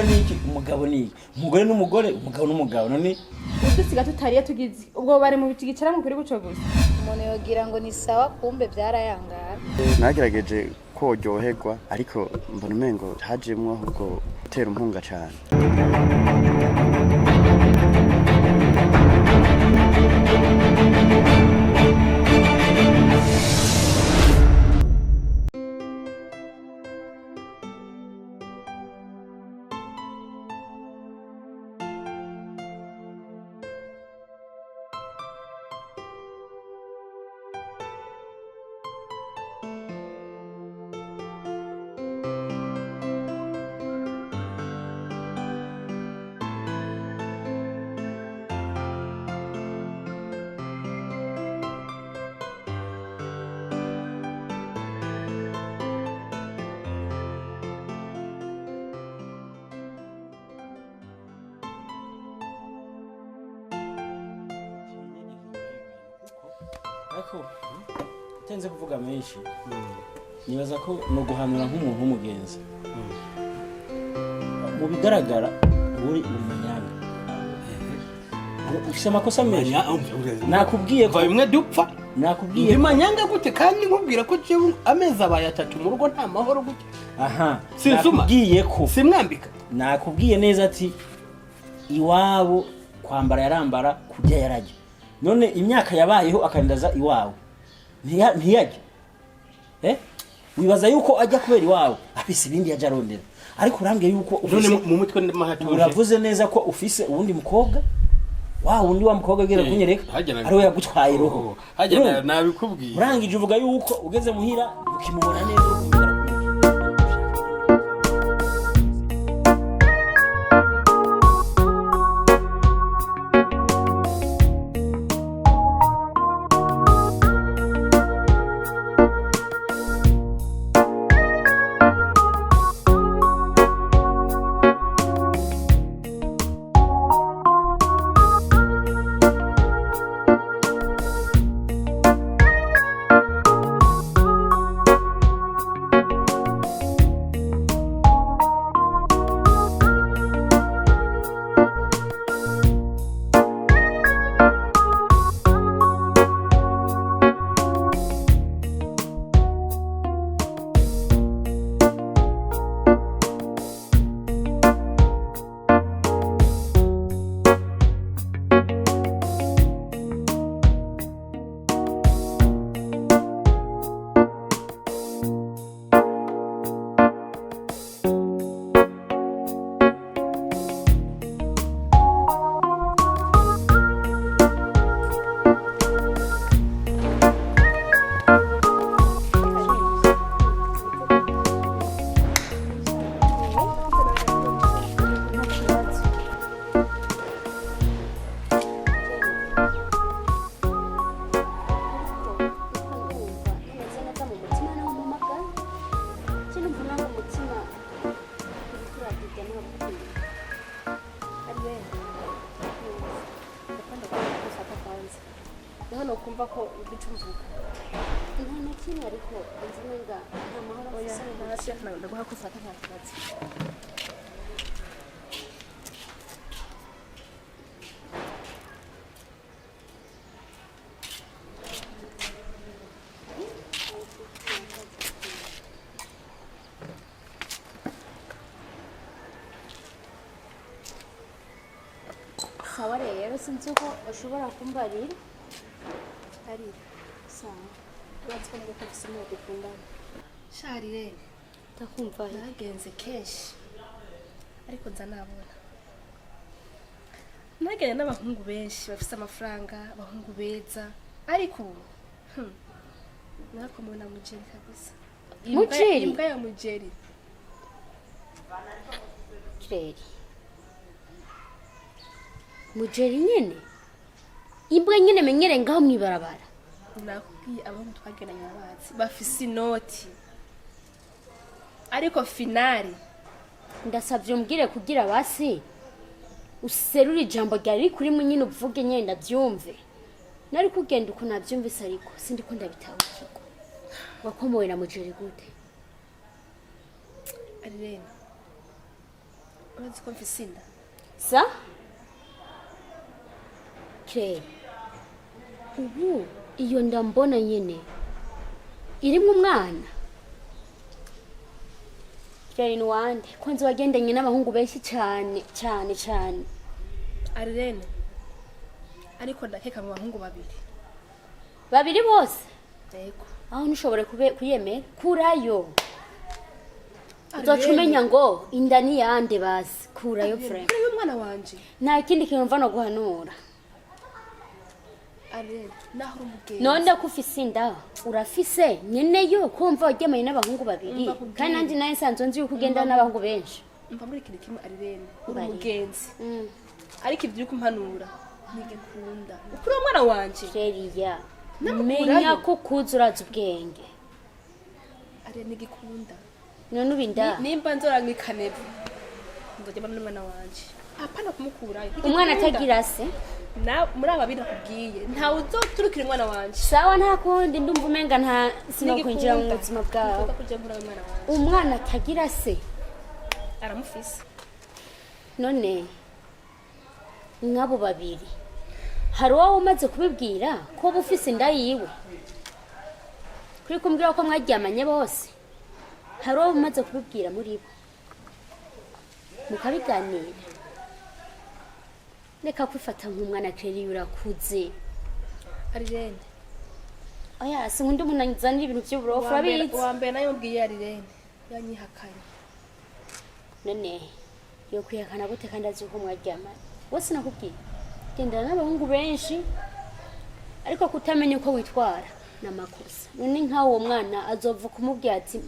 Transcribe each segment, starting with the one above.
niki umugabo niki umugore n'umugore umugabo n'umugabo none udusiga tutariye tugize ubwo bari mu bikigicara mu kuri guco gusa umuntu yogira ngo ni sawa kumbe byarayangara nagerageje koryoherwa ariko mbona umengo hajemwo ahubwo gutera umpunga cyane ariko tenze kuvuga menshi nibaza ko no guhanura nk'umuntu w'umugenzi mu bigaragara uri umunyanga ufite amakosa menshi nakubwiye ko bimwe dupfa nakubwiye manyanga gute kandi nkubwira ko jewe amezi abaye 3 mu rugo nta mahoro gute aha sinsuma nakubwiye ko simwambika nakubwiye neza ati iwabo kwambara yarambara kujya yarajya none imyaka yabayeho akandaza iwawe ntiyajya wibaza yuko ajya kubera iwawe afise ibindi yaje arondera ariko urambye yuko none mu mutwe mahatuje uravuze neza ko ufise ubundi mukobwa wundi wa mukobwa agera kunyereka ari we yagutwaye roho hajya nabikubwiye urangije uvuga yuko ugeze muhira ukimubona neza hano kumva ko uducumvuka nta nakimwe ariko nzime nga nta mahoro afise mu hasi ndaguha kufata nta kibazo sawa rero sinzi uko ushobora kumbarira ari sawa batwonge ko dusimo dukundana sharire ndakumva nagenze kenshi ariko nza nabona nagene n'abahungu benshi bafite amafaranga abahungu beza ariko nakomona mujeri kabisa mujeri imbwa ya mujeri mujeri nyene imbwa nyene menyere ngaho mwibarabara nakubwiye abahungu twagenanye abazi bafise inoti ariko finali ndasavye umbwire kugira basi userura ijambo ryari kuri mu nyine uvuge nyene ndavyumve nari kugenda uko navyumvise ariko sindi ko ndabitahukirwa wakomowe na mujeri gute Arlene urazi ko mfise inda sa Claire ubu iyo ndambona nyene irimwe umwana Claire ni wande kwanza wagendanye n'abahungu benshi cyane cyane cyane Arirene ariko ndakeka mu bahungu babiri bose yego aho ntushobore kuyemera kurayo uzocumenya ngo inda ni yande basi kurayo friend kuri umwana wanje nta kindi kintu mva no guhanura Arirene naho umugenzi none ko ufise inda urafise nyene yo kumva wagemanye n'abahungu babiri kandi nanjye naye nsanzwe nzi yuko ugenda n'abahungu benshi mva muri kindi kimwe Arirene uri umugenzi ariko ibyo uri kumpanura nigikunda ukuri umwana wanje Claire menya ko kuza uraza ubwenge Arirene nigikunda none ubinda nimba nzora nk'ikanebo nzogema n'umwana wanje apana kumukurayo umwana atagira se na muri ababiri nakubwiye ntawe uzoturukira umwana wanje sawa nta kundi ndumva umenga nta sinokwinjira mu buzima bwawe umwana atagira se aramufise none nk'abo babiri hari uwo umaze kubibwira ko uba ufise inda yiwe kuri kumbwira ko mwaryamanye bose hari uwo umaze kubibwira muri bo mukabiganira reka kwifata nk'umwana Claire urakuze Arirene oya sinkunda umuntu anzanira ibintu by'uburofu urabizi wambere nayo mbwiye Arirene yanyihakanye none yo kwihakana gute kandi azi ko mwaryamanye wese nakubwiye gendana n'abahungu benshi ariko kutamenya uko witwara n'amakosa none nk'awo mwana azova kumubwira ati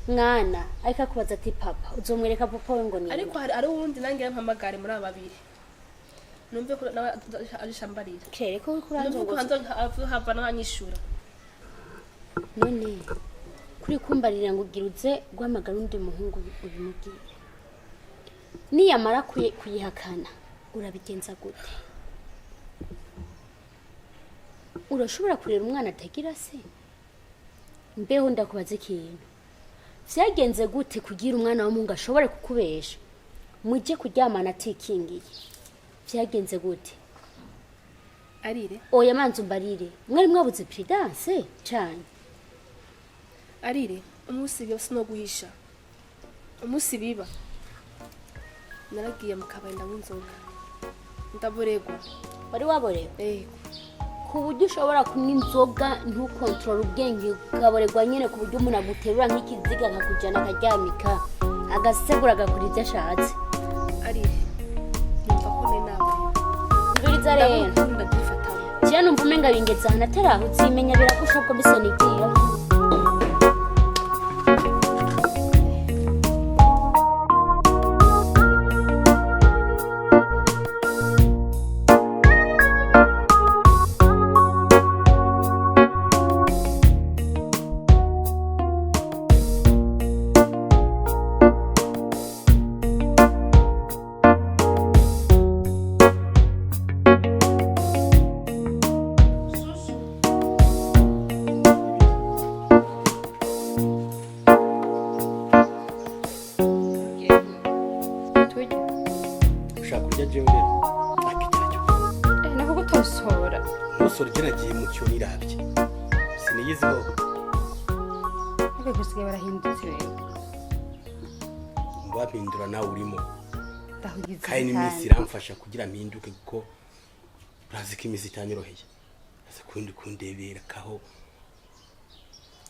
mwana ariko akubaza ati papa uzomwereka papa we ngo ni ariko hari uwundi nange yampamagare muri aba babiri numve ko nawe arishambarira Claire ko kuranzo numve ko hanzo hava n'anyishura none kuri kumbarira ngo ugiruze guhamagara undi muhungu ubimubwire niyamara kuyihakana urabigenza gute urashobora kurera umwana atagira se mbeho ndakubaza ikintu vyagenze gute kugira umwana w'umuhungu ashobore kukubesha mujye kuryamana atikingiye vyagenze gute Arire oya manzu mbarire mwari mwabuze prudence cyane Arire umunsi biba sinoguhisha umunsi biba naragiye mu kabari ndawunzoga ndaboregwa wari waborewe ku buryo ushobora kunywa inzoga ntukontorora ubwenge ukaboregwa nyine ku buryo umuntu aguterura nk'ikiziga akakujyana akaryamika agasegura agakora ibyo ashatse Arire numva ko ne nawe mbiriza rero kiya numva umenga bingeze ahantu ataraho uzimenya biragusha ko bisa n'ibyira umusore ugeragiye mu cyo nirabye siniyiziho ariko gusigaye barahindutse rero wapindura nawe urimo ndahugize kandi n'iminsi iramfasha kugira mpinduke kuko urazi ko iminsi itanyoroheye ase kundi kundebera kaho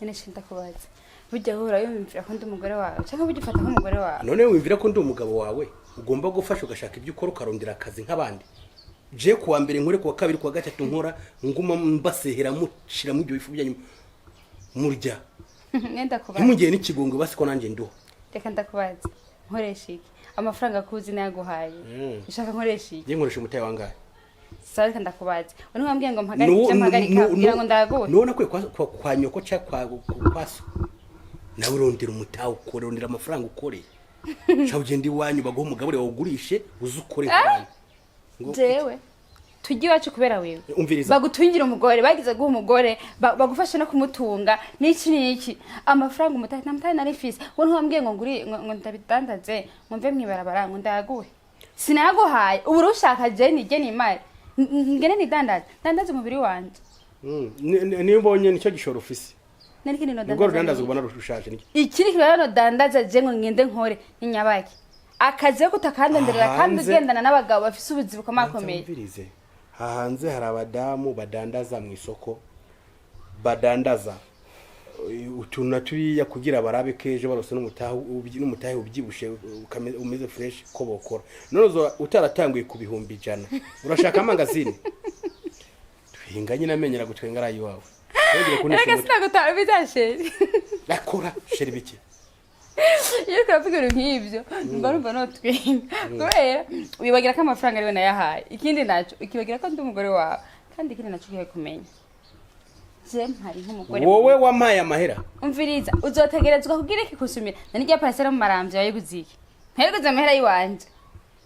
nene shinda kubaza burya hora yumvira ko ndi umugore wawe cyangwa burya ufata nk'umugore wawe none wumvira ko ndi umugabo wawe ugomba gufasha ugashaka ibyo ukora ukarondera akazi nk'abandi je kuwa mbere nkore kuwa kabiri kuwa gatatu nkora nguma mbasehera mushira mu byo bifu byanyu murya nenda kubaza ntimugiye n'ikigongwe basi ko nanje nduho reka ndakubaza nkoresha iki amafaranga kuzi nayaguhaye ushaka nkoresha iki je nkoresha umutaye wangahe sawa reka ndakubaza wani wambwiye ngo mpagarika kugira ngo ndaguhe none kwe kwa nyoko cha kwaso nawe urondera umutaye ukore urondera amafaranga ukore cha ugende iwanyu baguha umugabure wawugurishe uzukore kandi jewe tujye iwacu kubera wewe umviriza bagutungira umugore bagize guha umugore bagufasha no kumutunga n'iki amafaranga namutaye nari fisi wo ntiwambwiye ngo ngo ndabidandaze ngo mve mwibarabara ngo ndayaguhe sinaguhaye ubu rushaka jeni imari ngene nidandaze umubiri wanje niyo mbonye nicyo gishoro ufise nari kindi no ubwo rudandaza ubona rushaje niki ikiri kirano dandaza je ngo ngende nkore ninyabaki akaze kutakandendera kandi ugendana n'abagabo bafise ubuzi bukomakomeye hanze hari abadamu badandaza mu isoko badandaza utuntu turiya kugira barabe keje barose n'umutahe ubyibushe umeze fresh ko bokora none utaratanguye ku bihumbi 100 urashaka amangazini twinganye namenyera gutwenga arayi wawe reka sinagutara bizasheri nakora sheri biki iyo karavugira nk'ibyo mbarumva no twinga kubera wibagira ko amafaranga ariwe nayahaye ikindi naco ukibagira ko ndi umugore wawe kandi ikindi naco ugiye kumenya je mpari nk'umugore wowe wampaye amahera umviriza uzotegerezwa kugira iki kusumira nani rya parcelle mu maramvya yayiguziki nteguze amahera yiwanje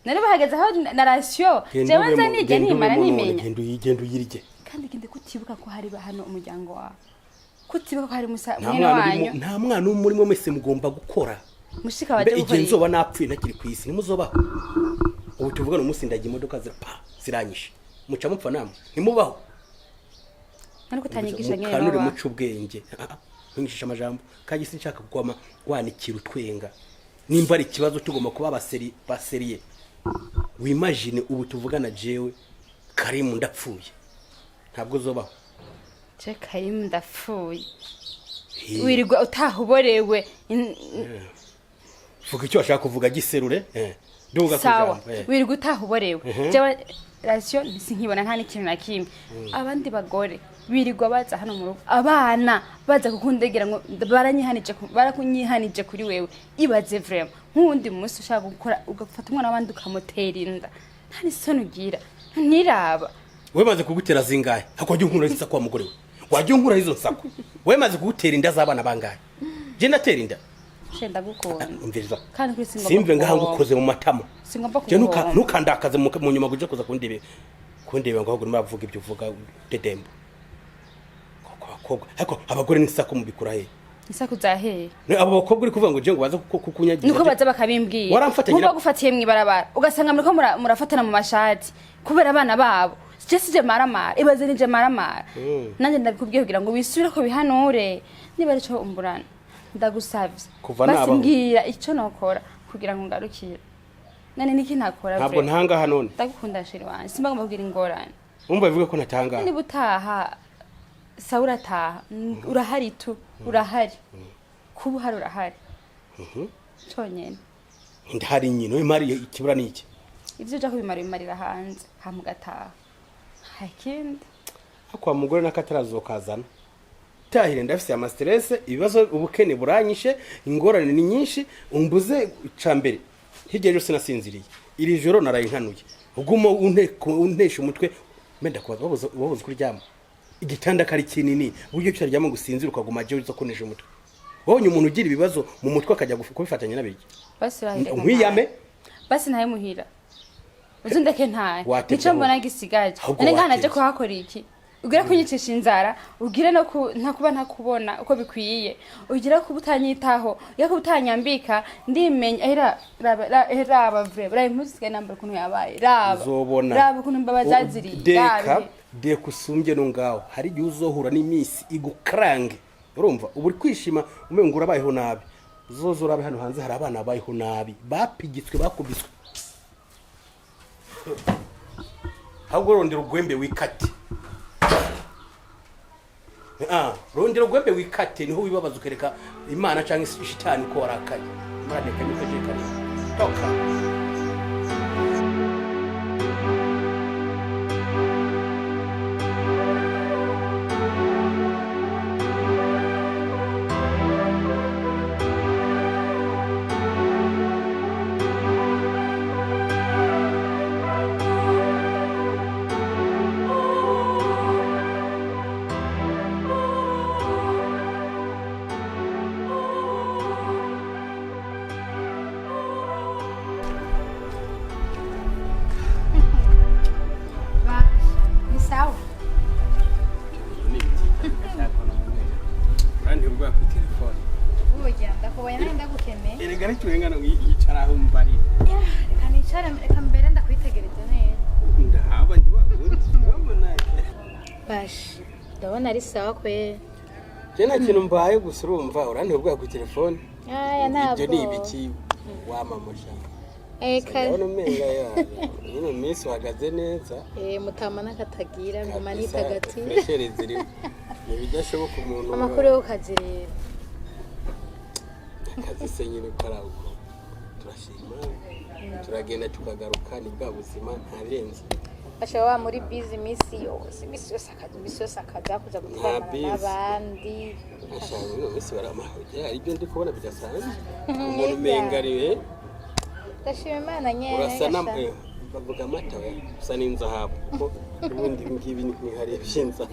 nari bahageze aho na ratio jewe nza nije nimara nimenya genda uyirye kandi ikindi kutibuka ko hari hano umuryango wawe kutibuka ko hari mwene wanyu nta mwana umurimo mwese mugomba gukora mushika waje gukora igihe nzoba napfuye ntakiri ku isi nimuzobaho ubu tuvugana umunsi ndagiye imodoka ziranyishe muca mupfa namwe ntimubaho nari kutanyigisha nyene kanure muca ubwenge nkingisha amajambo kagisi nshaka kugwama wanikira utwenga nimba ari ikibazo tugomba kuba baseriye wimagine ubu tuvugana jewe Karimu ndapfuye ntabwo uzobaho je Karimu ndapfuye wirirwa utahuborewe vuga icyo ashaka kuvuga giserure ndunga kujambo wirirwa utahuborewe je ratio sinkibona nta n'ikintu na kimwe abandi bagore birirwa baza hano mu rugo abana baza kukundegera ngo barakunyihanije kuri wewe ibaze vraiment nk'undi munsi ushaka gukora ugafata umwana w'abandi ukamutera inda nta n'isoni ugira ntiraba wemaze kugutera zingahe hakwaje unkura zisa kwa mugore we waje unkura izo nsako wemaze kugutera inda z'abana bangahe je ndatera inda shenda gukora umviriza kandi kuri simve ngaha ngukoze mu matama singomba je nukandakaze mu nyuma guje kuza kundebe ngo ahubwo muravuga ibyo uvuga dedembo koko hako abagore nisako mubikura he isako zahe abo bakobwa uri kuvuga ngo je ngo baza kukunyagira nuko baza bakabimbwiye muba gufatiye mwibarabara ugasanga muriko murafatana mu mashati kubera abana babo je maramara ibaze nije maramara nanje ndabikubwiye kugira ngo wisubire ko bihanure niba ari cyo umburana ndagusavye basi mbwira ico nokora kugira ngo ngarukire nane niki ntakora ntabwo ntanga hanone ndagukunda shiri wanje simba ngomba kugira ingorane umva bivuga ko natanga ni butaha saura taha urahari tu urahari kubu hari urahari cyonyene ndahari nyino imari ikibura niki ivyo je ko bimarira hanze hamugataha hakindi akwa mugore nakatarazokazana tahire ndafise ama stress ibibazo ubukene buranyishe ingorane ni nyinshi umbuze cambere higeje sinasinziriye iri joro narayinkanuye ugumo untesha umutwe menda kubaza wabuze kuryama igitanda kari kinini buryo cyaryama gusinzira ukaguma je uzo kunesha umutwe wonye umuntu ugira ibibazo mu mutwe akajya kubifatanya nabiki basi rahire nkwiyame basi ntaye muhira uzundeke ntaye nico mbona gisigaje none nkanaje ko hakora iki ugira kunyicisha inzara ugire no ntakuba ntakubona uko bikwiye ugira kubutanyitaho ya kubutanyambika ndimenya raba vre bra imuzike number kuno yabaye raba kuno mbabazaziri de kusumbye no ngaho hari gihe uzohura n'imisi igukrange urumva ubu kwishima umengura bayeho nabi uzozora abe hano hanze hari abana bayeho nabi bapigitswe bakubiswe ahubwo rondera ugwembe wikate rondera ugwembe wikate niho wibabaza ukereka imana cyangwa ishitani ko warakaye imana kanyukaje kare toka reka niturenga no yicara aho mbari reka nicare reka mbere ndakwitegereza neza ndahaba ndi wabundi urabona bashi ndabona ari sawa kwe je nta kintu mbaye gusa urumva urantebwa ku telefone aya ntabwo ibyo ni ibiki wamamusha eka urabona umenga ya ino minsi uhagaze neza mutama nakatagira ngoma nitagatira freshere ziri nibidashoboka umuntu amakuru yo kazi rero akazi se nyine karauko turashima turagenda tukagaruka ni bwa buzima nta birenze basha wa muri business yose akaza kuza gutwara n'abandi ashaka no minsi baramahoje ari byo ndi kubona bidasanzwe umuntu mengariwe ndashima Imana nyene urasa namwe bavuga amata we usa n'inzahabu ko ubundi ngibi ni hari byinza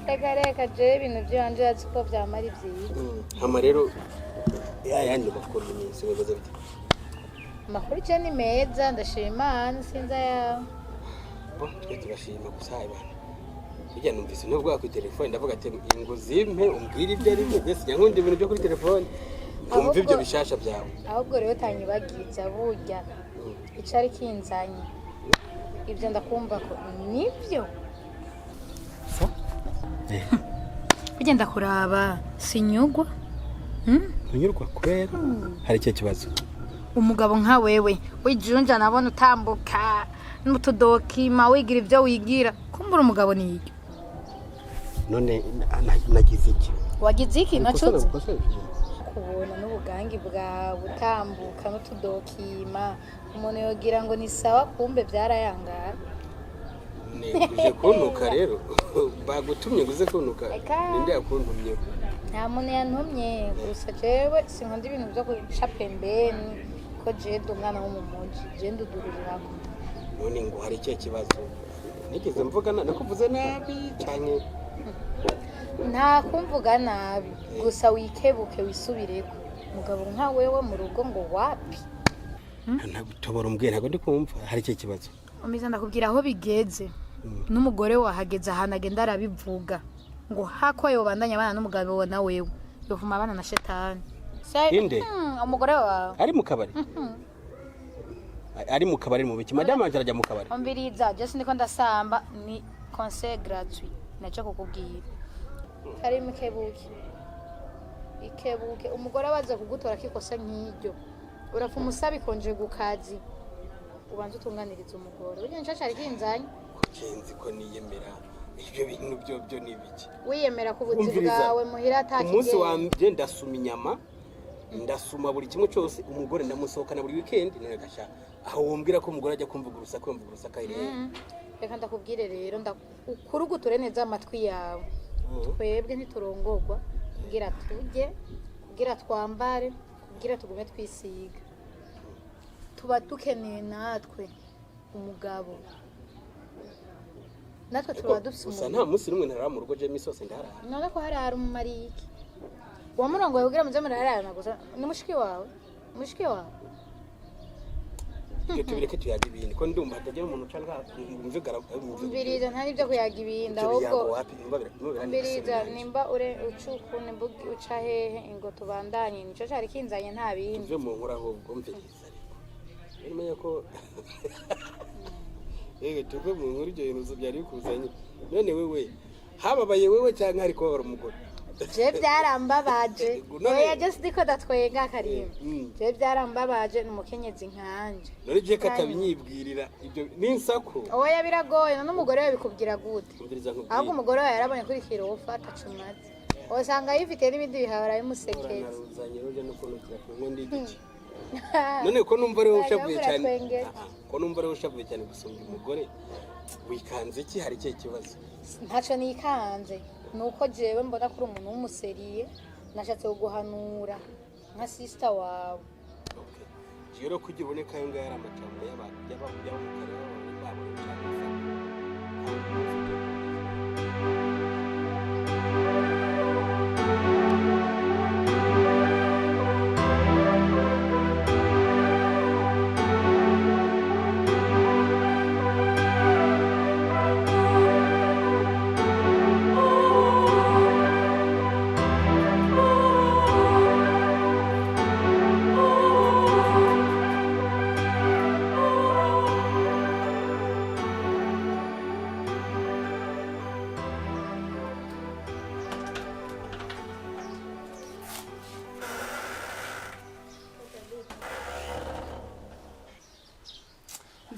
reka je ibintu byanje yazi ko byamara ibyiza hama rero yandi makuru iminsi bibaza bite amakuru je ni meza ndashima Imana sinza yawe bo twe turashima gusa abantu bijya numvise no bwa ku telefone ndavuga ati ngo zimpe umbwire ibyo ari byo byose nyankunda ibintu byo kuri telefone umva ibyo bishasha byawe ahubwo rero tanyibagiza burya icari kinzanye ibyo ndakumva ko nibyo bigenda kuraba sinyugwa unyurwa kubera hari icyo kibazo umugabo nka wewe wijunja nabona utambuka n'utudokima wigira ibyo wigira kumbura umugabo ni iki none nagize iki wagize iki nacuze kubona n'ubugangi bwa butambuka n'utudokima umuntu yogira ngo ni sawa kumbe byarayangara uje kuntuka rero bagutumye guze kuntuka ninde yakuntumye nta muntu yantumye gusa jewe sinkunda ibintu byo guca pembeni ko je ndi umwana wo mu muji je nduduriramo none ngo hari icyo kibazo nigeze mvugana nakuvuze nabi cyane nta kumvuga nabi gusa wikebuke wisubireko umugabo nka wewe mu rugo ngo wapi tobora umbwiye ntabwo ndi kumva hari icyo kibazo umiza ndakubwira aho bigeze n'umugore wahageze ahantu agenda arabivuga ngo hako yobandanya abana n'umugabo we na wewe yovuma abana na shetani inde umugore wawe ari mu kabari ari mu kabari mu biki madame anje arajya mu kabari umbiriza je sindiko ndasamba ni conseil gratuit naco kukubwira ari mukebuke ikebuke umugore abaze kugutora kikosa nk'iryo urapfa umusabi konje gukazi ubanza utunganiriza umugore burya nshasha ari kinzanye kenzi ko niyemera ibyo bintu byo ni biki wiyemera ku buzi bwawe muhira atakigenda umunsi wanje ndasuma inyama ndasuma buri kimwe cyose umugore ndamusohokana buri weekend none gasha aho wombwira ko umugore ajya kumvuga urusaku irere reka ndakubwire rero ukuruguture neza amatwi yawe twebwe ntiturongorwa kugira turye kugira twambare kugira tugume twisiga tuba dukeneye natwe umugabo natwe tuba dufite umugabo nta munsi n'umwe ntarara mu rugo je misose ndarara none ko hari umumariki wa murongo wawe kugira muze murarana gusa ni mushiki wawe ibyo tubireke tuyaga ibindi ko ndumva hatagira umuntu uca mbiriza nta n'ibyo kuyaga ibindi ahubwo mbiriza nimba ucukune uca hehe ngo tubandanye nico cari kinzanye nta bindi tuve mu nkura ahubwo mviriza ariko umenya ko tuve mu nkuru ibyo bintu byari bikuzanye none wewe hababaye wewe cyangwa hari kubabara umugore je byarambabaje oya je sidiko datwenga Karim je byarambabaje n'umukenyezi nkanje none je katabinyibwirira ibyo ninsako oya biragoye n'umugore we bikubwira gute ahubwo umugore we yarabonye kuri kirofa atacumaze osanga yifite n'ibindi bihahora bimusekeza none ko numva ariwe ushavuye cyane ko numva ariwe ushavuye cyane gusumba umugore wikanze iki hari cyo kibazo ntaco nikanze nuko jewe mbona kuri umuntu w'umuseriye nashatse kuguhanura nka sister wawe rero kugira uboneka ayo ngayo ari amajambo y'abamukare babo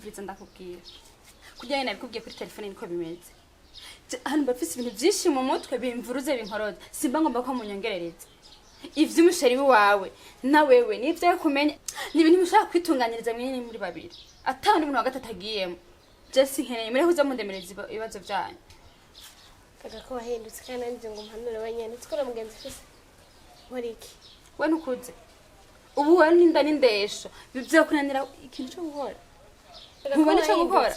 umviriza ndakubwira kugira ngo nabikubwiye kuri telefone niko bimeze hano bafise ibintu byinshi mu mutwe bimvuruze binkoroza simba ngomba ko munyongerereza ivy'umusheri wawe na wewe nivyo yo kumenya ni ibintu mushaka kwitunganyiriza mwene muri babiri atanu umuntu wa gatatu agiyemo Jesse nkeneye muri huza mundemereza ibibazo byanyu kaga ko wahindutse kandi nzi ngo mpanure wenyene tsikora mugenzi fise muri iki we nukuze ubu we ninda n'indesho bivyo kunanira ikintu cyo gukora ntubone cyo gukora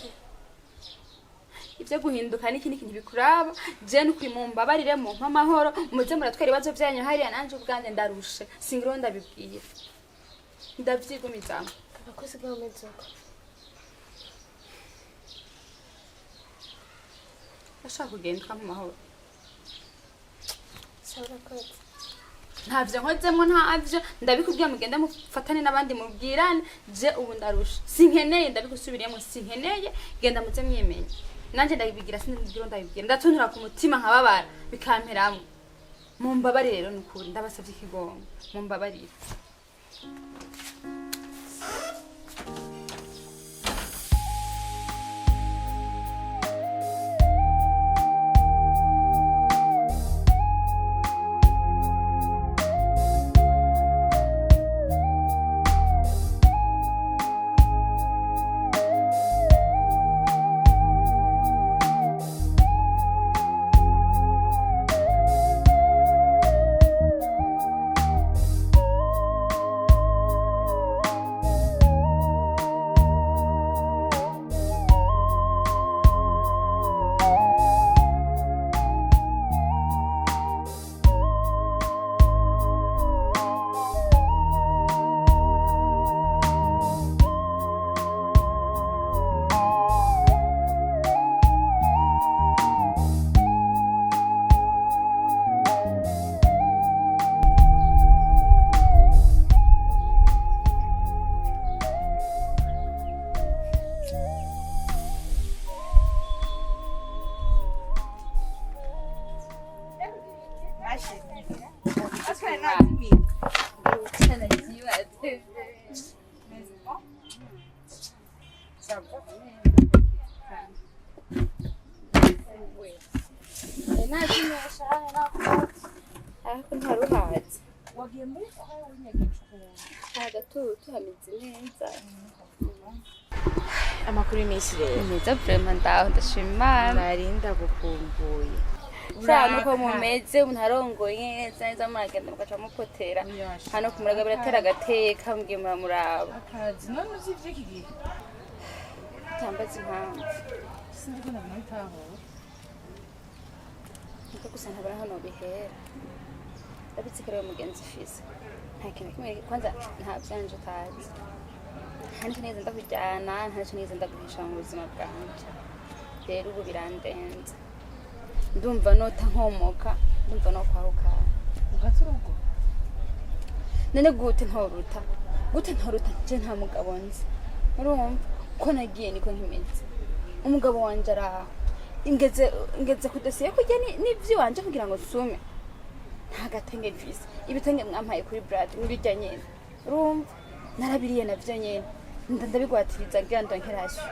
ivyo guhinduka n'ikindi kintu bikuraba je n'ukuri mu mbabarire mu mpamahoro muze muratwera ibibazo byanyu hariya nanje ubwanjye ndarushe singiro ndabibwiye ndavyigumizamo abakozi gahomezoko ashaka kugenda ukampamahoro sabura kote ntavyo nkozemwo ntavyo ndabikubwira mugenda mufatane n'abandi mubwirane je ubu ndarusha sinkeneye ndabikusubiriyemo sinkeneye genda muze mwimenye nanje ndabibigira sinigiro ndabibwira ndatuntura ku mutima nkababara bikamperamo mumbabarire rero nukuri ndabasavye ikigongo mumbabarire ariko ntaruhaze wagiye muri kwawe w'inyagicuru agatutu hameze neza amakuru y'iminsi rero meza vraiment ndaho ndashima Imana narinda gukumbuye cyane uko mumeze umuntu arongoye neza neza muragenda mugaca mupotera hano kumuraga biratera agateka mbwiye muramuraba akazi none uzi ivy'iki gihe tambaza impamvu sinzi ko nabitaho niko gusa ntabara hano bihera ndabitsikariwe mugenzi fise nta kintu kimwe kwanza nta vyanje utazi nta n'icyo nigeze ndakujyana nta n'icyo nigeze ndaguhisha mu buzima bwanje rero ubu birandenze ndumva nota nkomoka ndumva no kwahukana ugatse urugo none gute ntoruta nje nta mugabo nzi urumva ko nagiye niko nkimeze umugabo wanje araho ingeze kudasiye kujya n'ivy'iwanje kugira ngo sume nta gatenge mfise ibitenge mwampaye kuri Brad n'ibijya nyene urumva narabiriye navyo nyene ndabigwatiriza ngira ndonkerasyo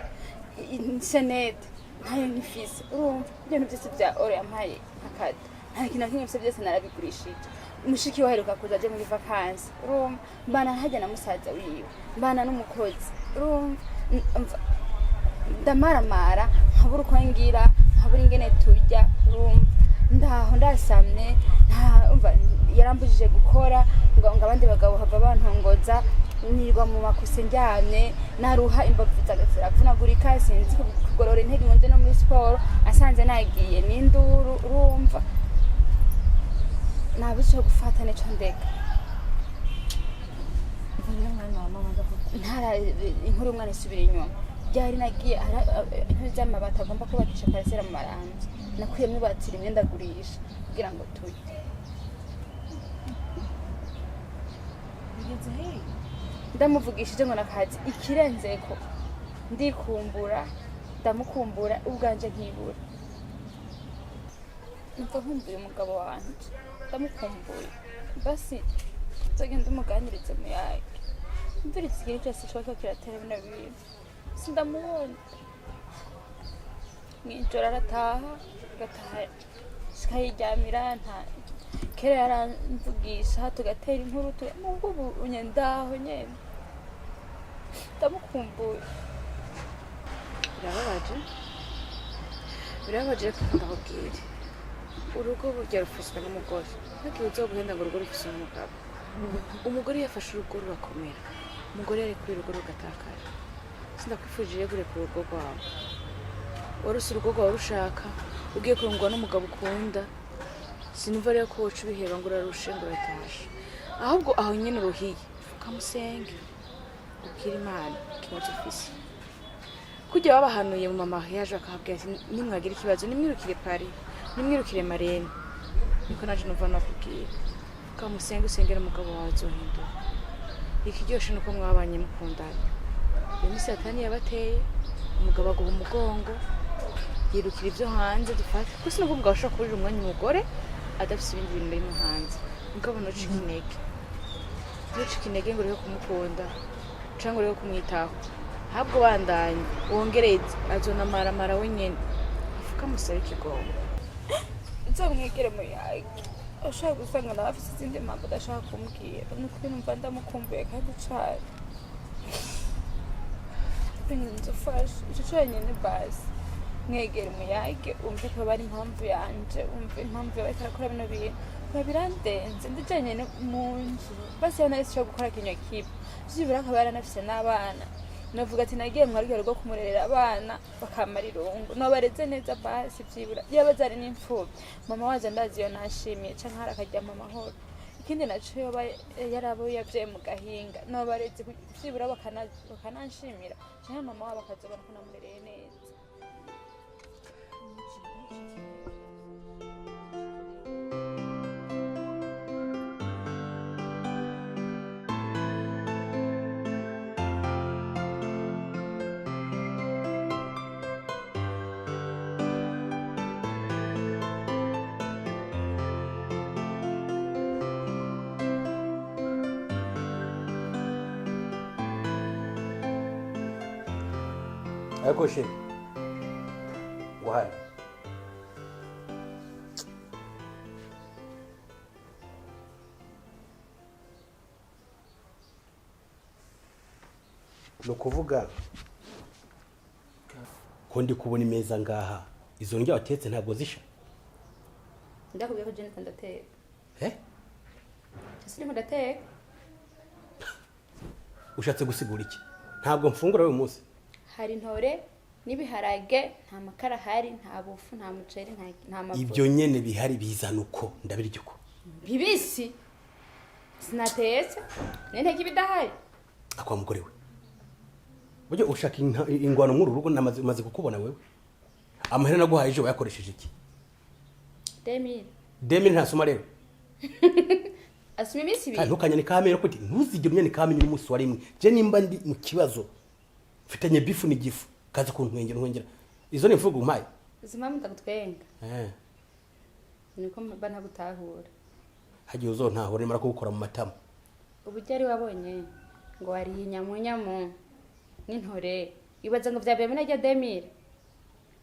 senete ntayo nkifise urumva ibintu byose bya ore yampaye akada nta kintu kimwe byose narabigurishije umushiki waheruka kuza aje muri vacances urumva mbana hajya na musaza wiwe mbana n'umukozi urumva ndamaramara nkabura uko ngira nkabura ingene turya urumva ndaho ndasamye umva yarambujije gukora ngo abandi bagabo hava bantongoza nirwa mu makuse njyamye naruha imbavu zagavunagurika sinzi kugorora intege nje no muri sport asanze nagiye n'induru urumva nabisho gufata neco ndeka ntara inkuru umwana isubira inyuma byari nagiye intebe z'amabati agomba kubakisha parasera mu marangi nakuyemo ibatira imyenda agurisha kugira ngo tuye ndamuvugishije ngo nakazi ikirenzeko ndikumbura ndamukumbura ubwanje nkibura numva nkumbuye umugabo wanje ndamukumbuye basi nzogenda umuganirize mu yake imvura ikigira cyose ishobora kiratera bino bintu sindamubona mw'ijoro arataha agataha sikayiryamira nta kera yaramvugisha tugatera inkuru nubwo ubu ndaho nyene ndamukumbuye birababaje ko ndakubwira urugo burya rufashwe n'umugore ntakiwe uzoguhenda ngo urugo rufise umugabo umugore yafashe urugo rurakomera umugore yari kuri urugo rugatakara sindakwifurije kureka urugo rwawe waruse urugo rwawe rushaka ugiye kurungwa n'umugabo ukunda sinumva rero ko woca ubiheba ngo urarushe ngo uratashe ahubwo aho nyine uruhiye ukamusenge ubwira Imana ikibazo ufise kujya babahanuye mu mama yaje akabwira ati nimwagira ikibazo nimwirukire Paris nimwirukire Marene niko naje numva nakubwira ukamusenge usengera umugabo wawe azohindura ikiryoshe nuko mwabanye mukundana iyo ni satani yabateye umugabo aguha umugongo yirukira ibyo hanze dufata kuko sinubwo ashobora kurira umwanya umugore adafite ibindi bintu biri mu hanze mugabo ntucike intege ngo uriho kumukunda cyangwa uriho kumwitaho ahubwo bandanye wongereze azonamarara wenyine afuka musaba ikigongo nzamwegere mu yake ashaka gusanga nawe afite izindi mpamvu adashaka kumbwira nukuri numva ndamukumbuye kandi cyane nzofashe icyo cyonyine basi mwegere umuyage umve ko bari impamvu yanje umve impamvu yabaye tarakora bino bintu birandenze ndijanye mu nzu basi yana isi cyo gukora kinyo kipe byibura akaba yaranafise n'abana navuga ati nagiye mwaryo rwo kumurerera abana bakamara irungu no bareze neza basi byibura yabazari n'imfubyi mama waje ndazi yo nashimiye canka harakajya mama horo ikindi naco yoba yarabo yavye mu gahinga no bareze byibura bakananshimira canka mama wabo akazobona ko namurereye neza ariko she wahari ni ukuvuga ko ndi kubona imeza ngaha izo ndya watetse ntabwo zisha ndakubwiye ko Jennifer ndateka eh sirimo ndateka ushatse gusigura iki ntabwo mfungura uyu munsi hari intore n'ibiharage nta makara hari nta bufu nta muceri nta mafu ibyo nyene bihari bizana uko ndabirya uko bibisi sinatetse nenteke ibidahari akwa mugore we buryo ushaka ingwano nkuru rugo namaze kukubona wewe amahera naguhaye ejo yakoresheje iki 2000 ntasoma rero asumi imisi ibiri ntukanye ni kamera kuti ntuzigire umye ni kamenya n'umunsi wa rimwe je nimba ndi mu kibazo mfitanye bifu ni gifu kaza kuntwengera izo ni mvugo umpaye zimama ndagutwenga niko bana gutahura hagiye uzontahura mara kubukora mu matama ubujyari wabonye ngo wari inyamunyamu n'intore ibaza ngo vyabaye muri rya 2000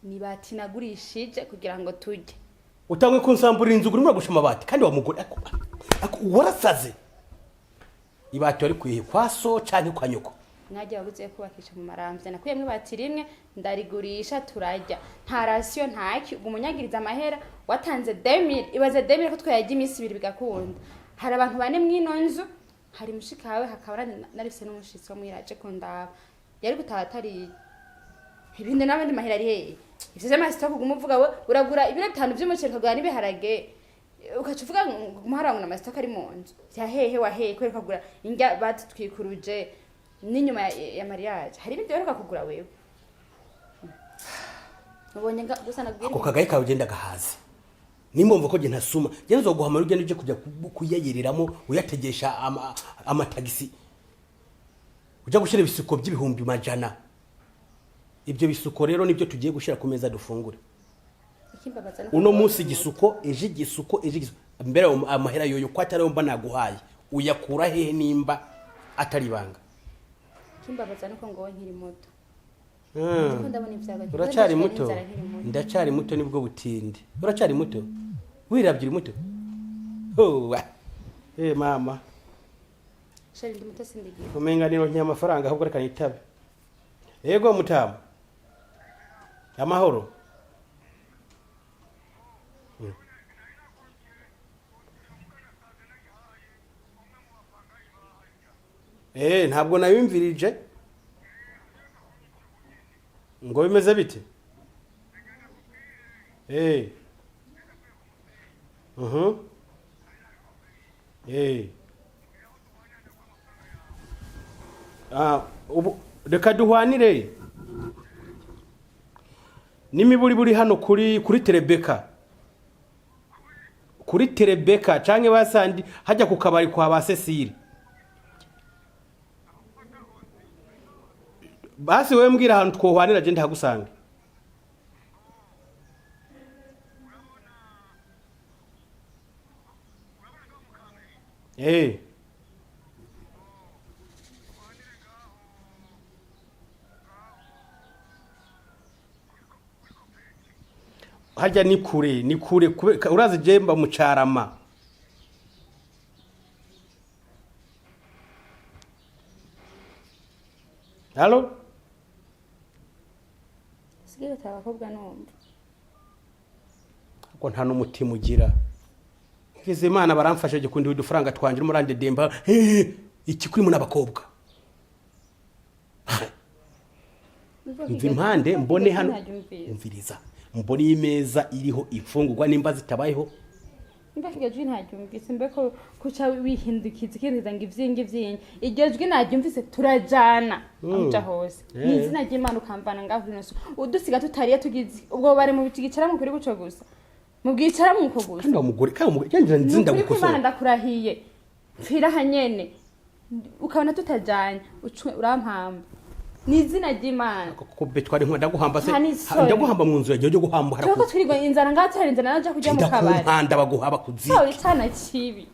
ni bati nagurishije kugira ngo tujye utangwe kunsamburira inzu gurimo gushama bati kandi wa mugore warasaze ibati wari kwiye kwaso canke kwa nyoko najya wabuze kubakisha mu maramvya nakuyemwe bati rimwe ndarigurisha turajya nta ratio ntaki umunyagiriza amahera watanze 2000 ibaze 2000 ko twayaje imisi ibiri bigakunda hari abantu bane mwino nzu hari mushikawe hakaba narifise n'umushitsi wo mwiraje kundaba yari gutatari ibindi n'abandi mahera ari hehe ivyo amasito kugumuvuga we uragura ibiro 5 by'umuceri kagura nibiharage ukacuvuga umuharanga na masito ari mu nzu vya hehe wa hehe kwereka kugura indya batwikuruje n'inyuma ya mariage hari ibindi wereka kugura wewe ubonye gusa nabwira ako kagaye kawe genda gahaze nimbomva ko je ntasuma je nzoguhamara ugende uje kujya kuyayiriramo uyategesha amatagisi uja gushira ibisuko by'ibihumbi majana ibyo bisuko rero nibyo tugiye gushira ku meza dufungure uno munsi igisuko eje igisuko mbere amahera yoyo kwatari mba naguhaye uyakura hehe nimba atari banga kimbabaza nuko ngo nkiri moto Ndiko ndabona ibyago. Uracyari muto. Ndacyari muto nibwo butinde. Uracyari muto. Wirabye muto. Oh. Mama. Shari ndi muto sindigiye. Umenga niro nyamafaranga ahubwo reka nitabe. Yego mutama. Amahoro. Ntabwo nabimvirije. Ngo bimeze bite? Ubu reka duhwanire. Nimiburi buri hano kuri Terebeka. Kuri Terebeka canke basandi hajya ku kabari kwa ba Cecile. Basi wewe mbwira ahantu twohwanira je ndahagusanga. Hajya ni kure urazi jemba mu Carama. Halo? Sigira tabakobwa numva. Ko nta n'umutima ugira. Kize Imana baramfasha je kundi udufaranga twanje murande demba. Iki kuri mu nabakobwa. Mvi impande mbone hano umviriza. Mbone imeza iriho ifungurwa nimba zitabayeho. Mbakige jwi ntaryumvise mbeko kuca wihindukiza kindiza ngo ivyingi. Iryo jwi naryumvise turajana. Amja hose. Nizina ry'Imana ukamvana ngaho inoso. Udusiga tutariye tugize ubwo bari mu bikigicara mu kuri guco gusa. Mu bwicara mu ko gusa. Kandi umugore yanjira nzinda gukosora. Imana ndakurahiye. Pfira hanyene. Ukabona tutajanye urampamba. Nizina ry'Imana. Ko betwari nkunda guhamba se. Ndaguhamba mu nzu yaje guhamba harako. Tuko turigo inzara ngatari inzara naje kujya mu kabari. Ndakunda baguhaba kuzi. Sawa itana kibi.